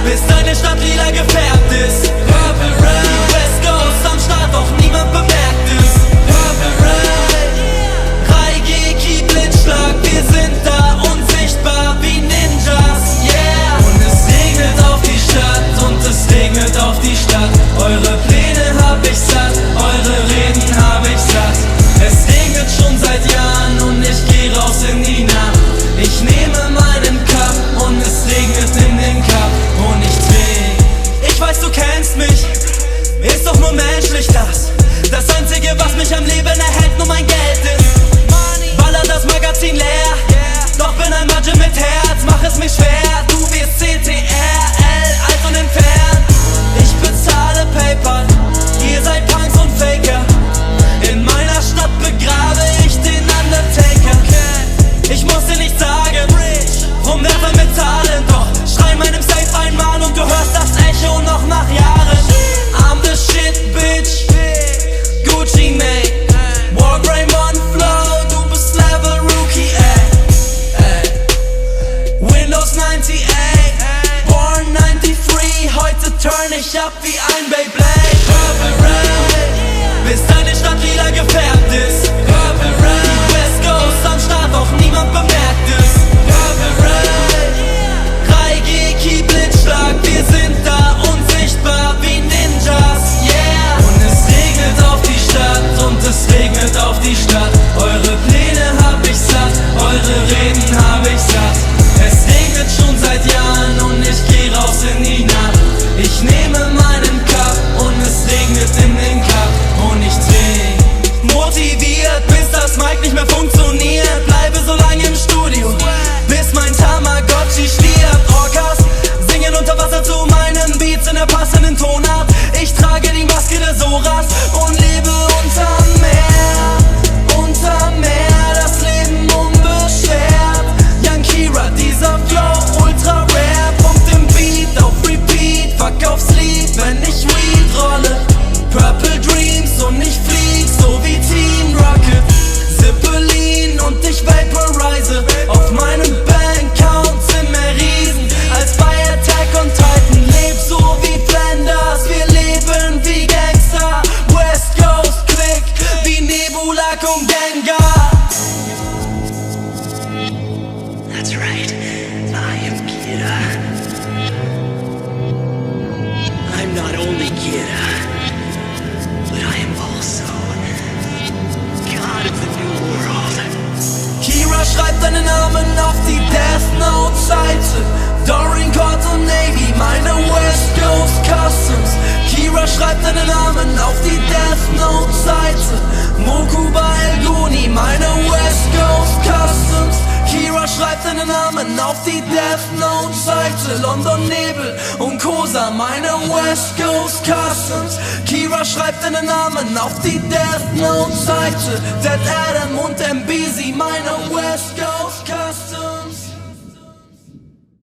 Bis deine Stadt lila gefärbt ist. Purple Rain, West Coast am Start, doch niemand bemerkt es. Purple Rain, 3G, Blitzschlag, wir sind da unsichtbar wie Ninjas, yeah. Und es regnet auf die Stadt und es regnet auf die Stadt. Eure Pläne hab ich satt, eure Reden hab ich satt. Es regnet schon seit Jahren und ich geh raus in die Nacht. Ich nehme meinen Cup und es regnet in den Cup und ich trink. Ich weiß, du kennst mich, ist doch nur menschlich das. Das Einzige, was mich am Leben erhält, nur mein Geld ist. Baller das Magazin leer, doch bin ein Budget mit Herz. Mach es mir schwer, du wirst CTRL alt und entfernt. Ich bezahle PayPal, ihr seid Punks und Faker. In meiner Stadt begrabe ich den Undertaker. Ich muss dir nicht sagen, rumwerfen mit Zahlen, doch schrei meinem Safe einmal und du hörst das Echo noch nach Jahren. I'm the shit, bitch, Gucci Mane, Warframe Flow, du bist Level Rookie, ey. Windows 98, Born 93, heute turn ich ab wie ein Beyblade. Purple Rain, bis deine Stadt lila gefärbt ist. Purple Rain, West Coast am Start, doch niemand bemerkt es. Purple Rain, 3G, Blitzschlag, wir sind da unsichtbar wie Ninjas, yeah. Und es regnet auf die Stadt und es regnet auf die Stadt. Eure Pläne hab ich satt, eure Reden hab ich satt. Es regnet schon seit Jahren und ich geh raus in die Nacht. Ich nehme meinen Cup und es regnet in den Cup und ich trink. Motiviert, bis das Mic nicht mehr funktioniert. Bleibe so lange im Studio, bis mein Tamagotchi stirbt. Orcas singen unter Wasser zu meinen Beats in der passenden Tonart. Ich trage die Maske der Soras und lebe unterm Meer. Unterm Meer, das Leben unbeschwert. Young Kira, dieser Flow ultra rare. Pumpt im Beat auf Repeat, verkauf's lieb, wenn ich Weed rolle. Purple Dreams und ich flieg so wie Team Rocket. Zeppelin und ich vaporize. Auf meinem Bankcount sind mehr Riesen als bei Attack on Titan. Leb so wie Flanders, wir leben wie Gangster. West Coast Click wie Nebulak und Gengar. That's right, I am Kira. I'm not only Kira, but I am also God of the New World. Kira schreibt deinen Namen auf die Death Note Seite. Doreen Court und Navy, meine West Coast Customs. Kira schreibt deinen Namen auf die Death Note Seite. Mokuba El Guni, meine West Coast Customs. Kira schreibt deinen Namen auf die Death Note Seite. London Nebel und Kosa, meine West Coast Customs. Kira schreibt deinen Namen auf die Death Note Seite. Dead Adam und MBZ, meine West Coast